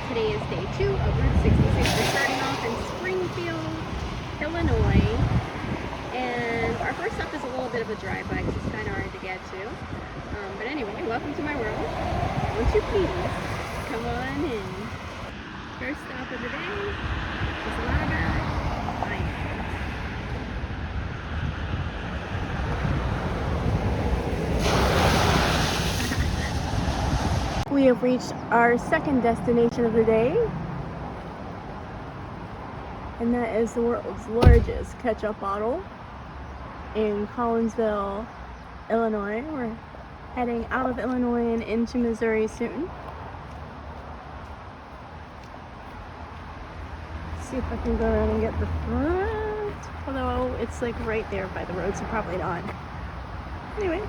Today is day 2 of Route 66. We're starting off in Springfield, Illinois. And our first stop is a little bit of a drive-by because it's kind of hard to get to. But anyway, welcome to my world. Won't you please come on in. First stop of the day is Lava. We have reached our second destination of the day, and that is the world's largest ketchup bottle in Collinsville, Illinois. We're heading out of Illinois and into Missouri soon. Let's see if I can go around and get the front, although it's like right there by the road, so probably not. Anyway.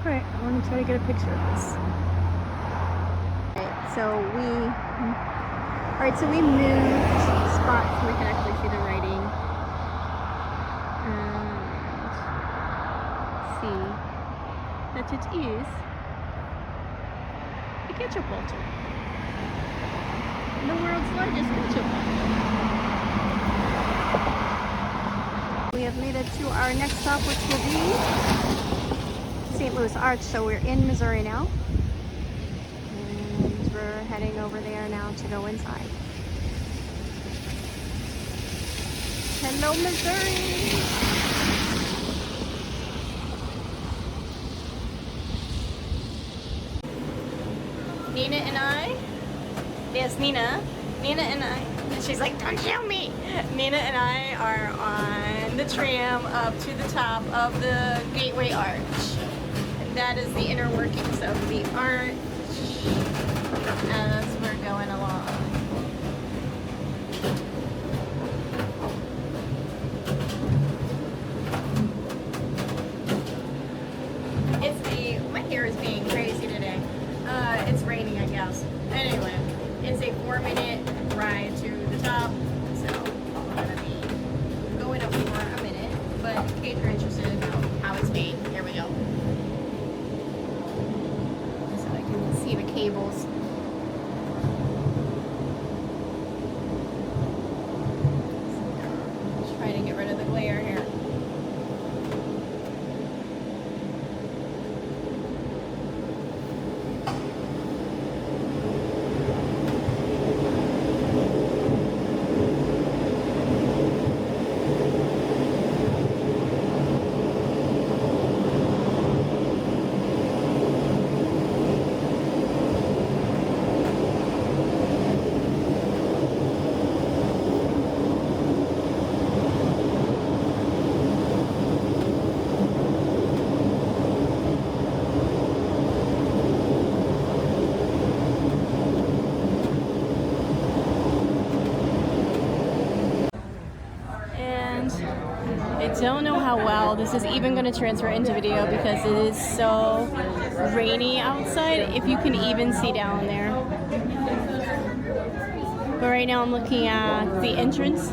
Alright, I want to try to get a picture of this. Alright, so we moved spots so we can actually see the writing. And see that it is a ketchup bottle. The world's largest ketchup bottle. We have made it to our next stop, which will be St. Louis Arch, so we're in Missouri now, and we're heading over there now to go inside. Hello, Missouri! Nina and I, there's Nina and I, and she's like, don't show me! Nina and I are on the tram up to the top of the Gateway Arch. That is the inner workings of the arch as we're going along. My hair is being crazy today. It's raining, I guess. Anyway, it's a 4-minute ride to the top, so I'm gonna be going up for a minute. But in case you're interested in how it's made, here we go. See the cables. Just trying to get rid of the glare here. I don't know how well this is even going to transfer into video because it is so rainy outside, if you can even see down there. But right now I'm looking at the entrance.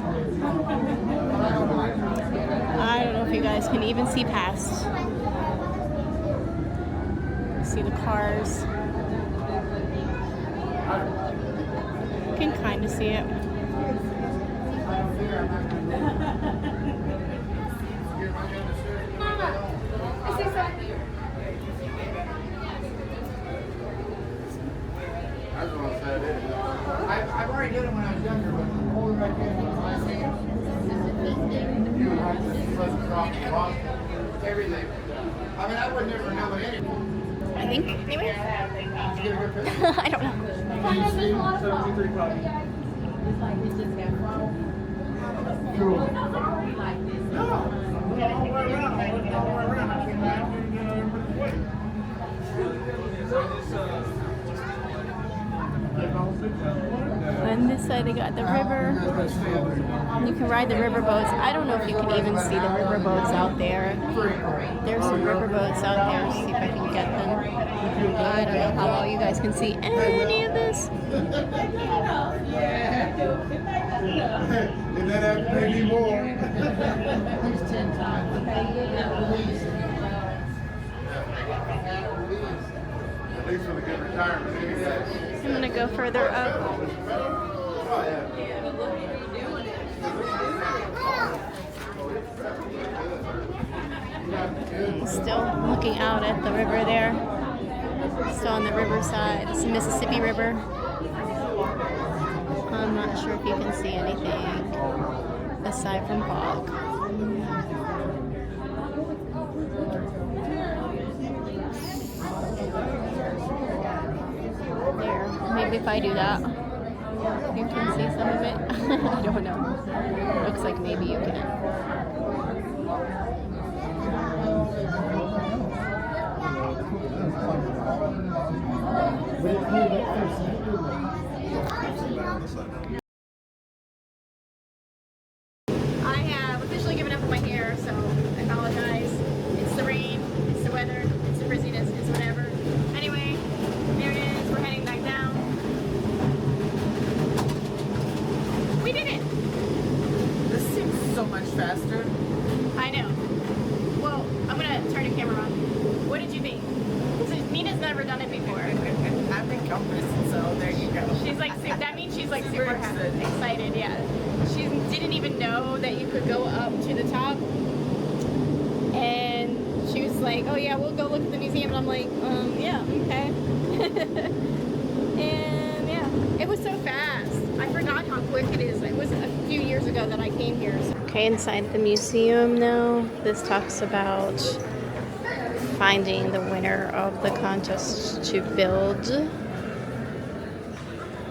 I don't know if you guys can even see past. See the cars. You can kind of see it. I've already done it when I was younger, but older I did everything. I mean, I would never know it anyway. I think, anyway. Did you get a good picture? I don't know. Cool. No, all the way around. I came back and On this side they got the river. You can ride the river boats. I don't know if you can even see the river boats out there. There's some river boats out there. See if I can get them. I don't know how well you guys can see any of this. And then have to pay me more. At least with a good retirement anyway. I'm gonna go further up. Still looking out at the river there. Still on the riverside. It's the Mississippi River. I'm not sure if you can see anything aside from fog. There. Maybe if I do that, you can see some of it. I don't know. Looks like maybe you can. I have officially given up on my hair, so I apologize. It's the rain, it's the weather, it's the frizziness, it's whatever. Anyway, there it is. We're heading back down. We did it! This seems so much faster. I know. Well, I'm gonna turn the camera on. What did you think? So Nina's never done it before. I've been compass, so there you go. She's like, that means she's like super excited. excited, yeah. She didn't even know that you could go up to the top. And she was like, oh yeah, we'll go look at the museum. And I'm like, yeah, okay. And yeah, it was so fast. I forgot how quick it is. It was a few years ago that I came here. So. Okay, inside the museum now, this talks about finding the winner of the contest to build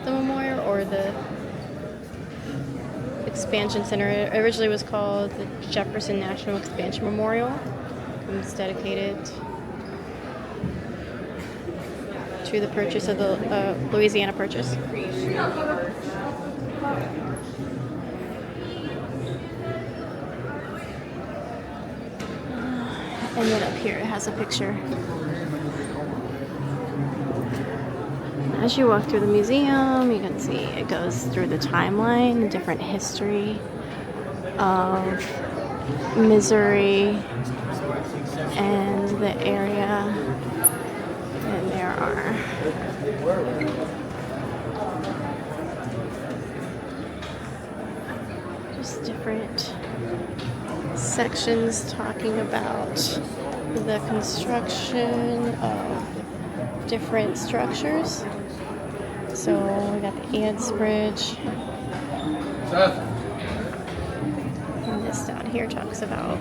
the memorial or the expansion center. It originally was called the Jefferson National Expansion Memorial. It's dedicated to the purchase of the Louisiana Purchase. And then up here it has a picture. As you walk through the museum, you can see it goes through the timeline, different history of Missouri and the area. And there are just different sections talking about the construction of different structures. So we got the Ants Bridge. And this down here talks about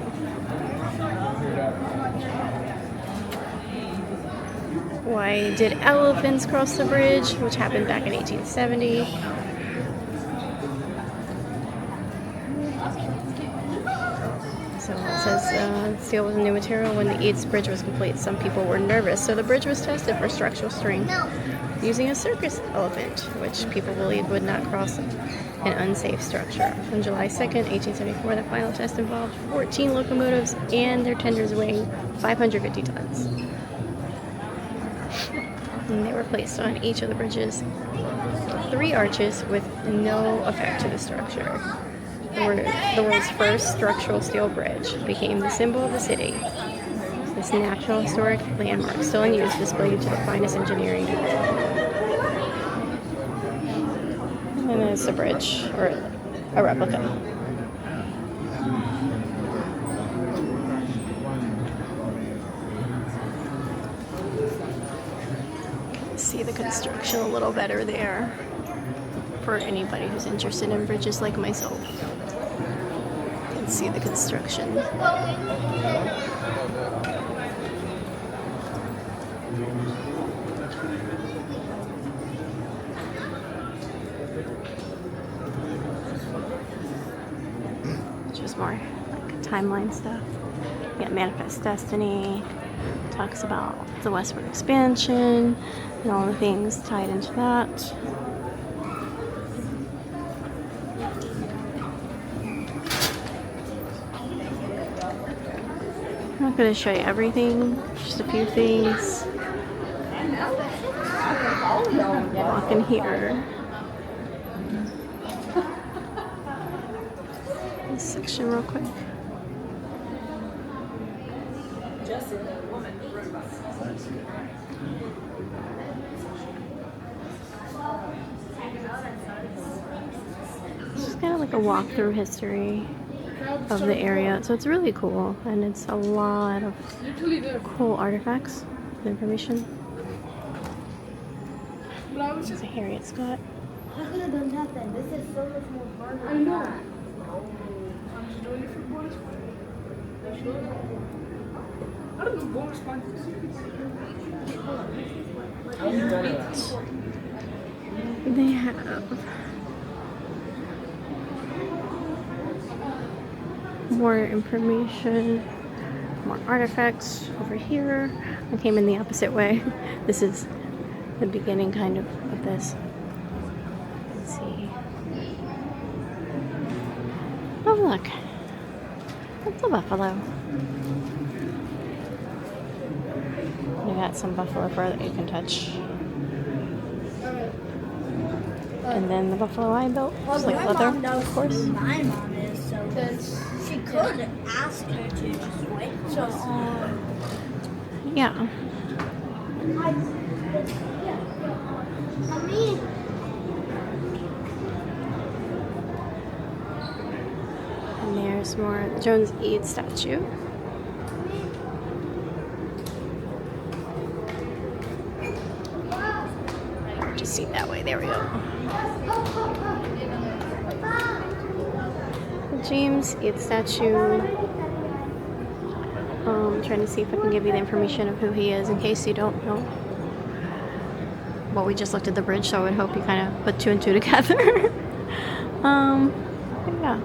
why did elephants cross the bridge, which happened back in 1870. So it says steel was a new material when the Eads Bridge was complete. Some people were nervous, so the bridge was tested for structural strength using a circus elephant, which people believed would not cross an unsafe structure. On July 2nd, 1874, the final test involved 14 locomotives and their tenders weighing 550 tons. And they were placed on each of the bridge's 3 arches with no effect to the structure. The world's first structural steel bridge became the symbol of the city. This National Historic Landmark, still in use, displayed to the finest engineering. And then it's a bridge, or a replica. See the construction a little better there for anybody who's interested in bridges like myself. You can see the construction. Just more like timeline stuff. Yeah, Manifest Destiny talks about the westward expansion and all the things tied into that. I'm not going to show you everything, just a few things. Walk in here. This section real quick. like a walkthrough history of the area. So it's really cool, and it's a lot of cool artifacts and information. This is a Harriet Scott. I could have done that then. This is so much more harder. I know. I'm just doing it for bonus points. I don't know bonus points. They have more information, more artifacts over here. I came in the opposite way. This is the beginning kind of this. Let's see. Oh look, that's a buffalo. You got some buffalo fur that you can touch. And then the buffalo I built, just like leather, of course. My mom is, so she could ask her to just wait. So, Yeah. Mommy. And there's more Jones Eade statue. Just see that way. There we go. The James Eade statue. Trying to see if I can give you the information of who he is in case you don't know. Well, we just looked at the bridge, so I would hope you kind of put two and two together. Yeah.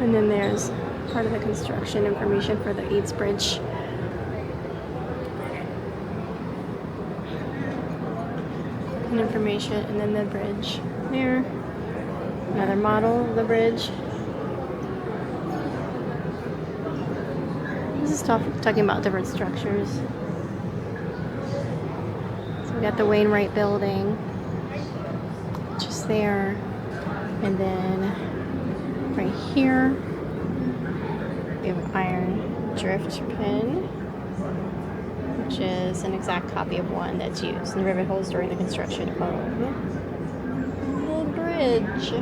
And then there's part of the construction information for the Eads Bridge. And information, and then the bridge there. Another model of the bridge. This is talking about different structures. So we got the Wainwright building, just there, and then right here we have an iron drift pin, which is an exact copy of one that's used in the rivet holes during the construction of the bridge.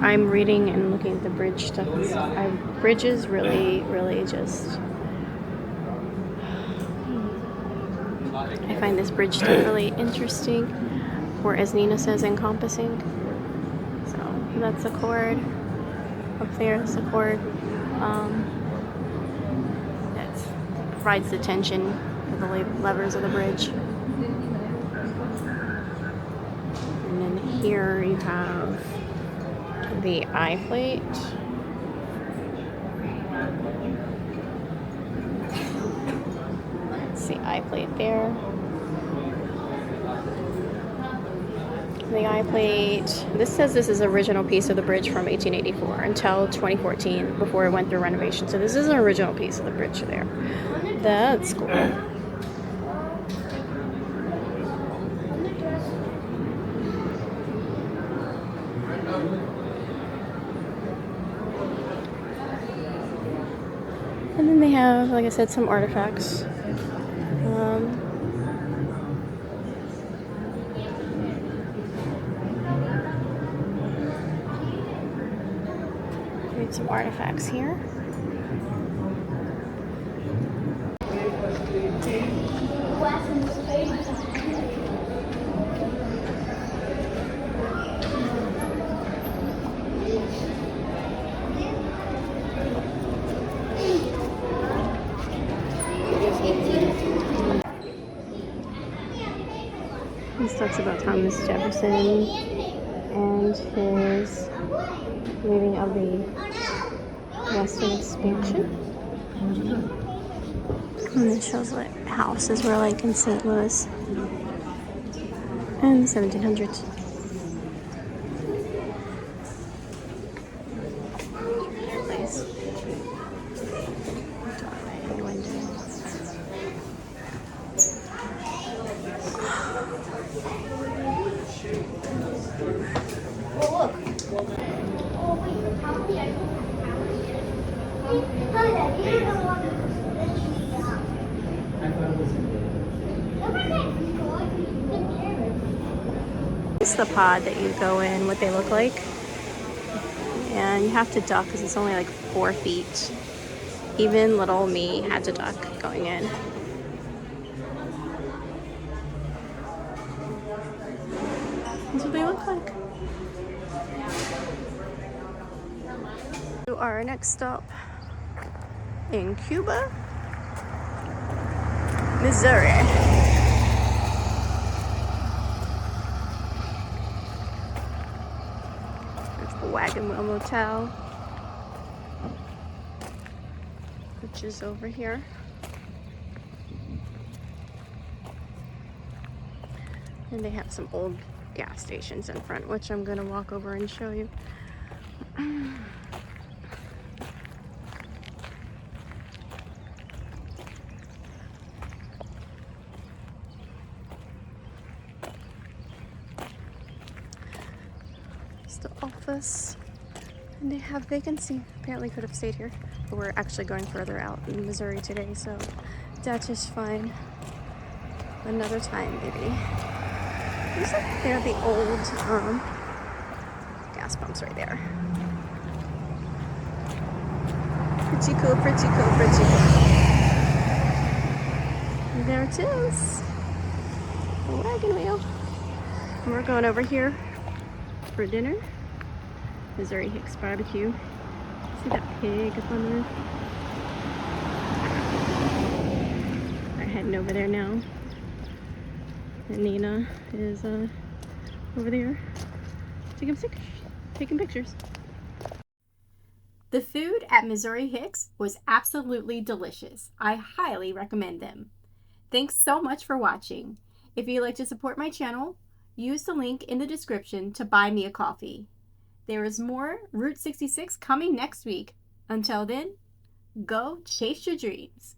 I'm reading and looking at the bridge stuff. Bridges really just. I find this bridge stuff really interesting, or as Nina says, encompassing. So that's a cord. Up there is a cord that provides the tension for the levers of the bridge. And then here you have the eye plate. That's the eye plate there. The eye plate. This says this is the original piece of the bridge from 1884 until 2014 before it went through renovation. So this is an original piece of the bridge there. That's cool. And then they have, like I said, some artifacts. Read some artifacts here. This talks about Thomas Jefferson and his leading of the Western expansion. And it shows what houses were like in St. Louis in the 1700s. It's the pod that you go in, what they look like. And you have to duck because it's only like 4 feet. Even little me had to duck going in. That's what they look like. To our next stop in Cuba, Missouri. There's the Wagon Wheel Motel, which is over here. And they have some old gas stations in front, which I'm gonna walk over and show you. It's the office, and they have vacancy. Apparently could have stayed here, but we're actually going further out in Missouri today, so that's just fine. Another time, maybe. Looks like they're the old gas pumps right there. Pretty cool, pretty cool, pretty cool. And there it is. The wagon wheel. And we're going over here for dinner. Missouri Hicks barbecue. See that pig up on there? We're heading over there now. And Nina is over there taking pictures. The food at Missouri Hicks was absolutely delicious. I highly recommend them. Thanks so much for watching. If you'd like to support my channel, use the link in the description to buy me a coffee. There is more Route 66 coming next week. Until then, go chase your dreams.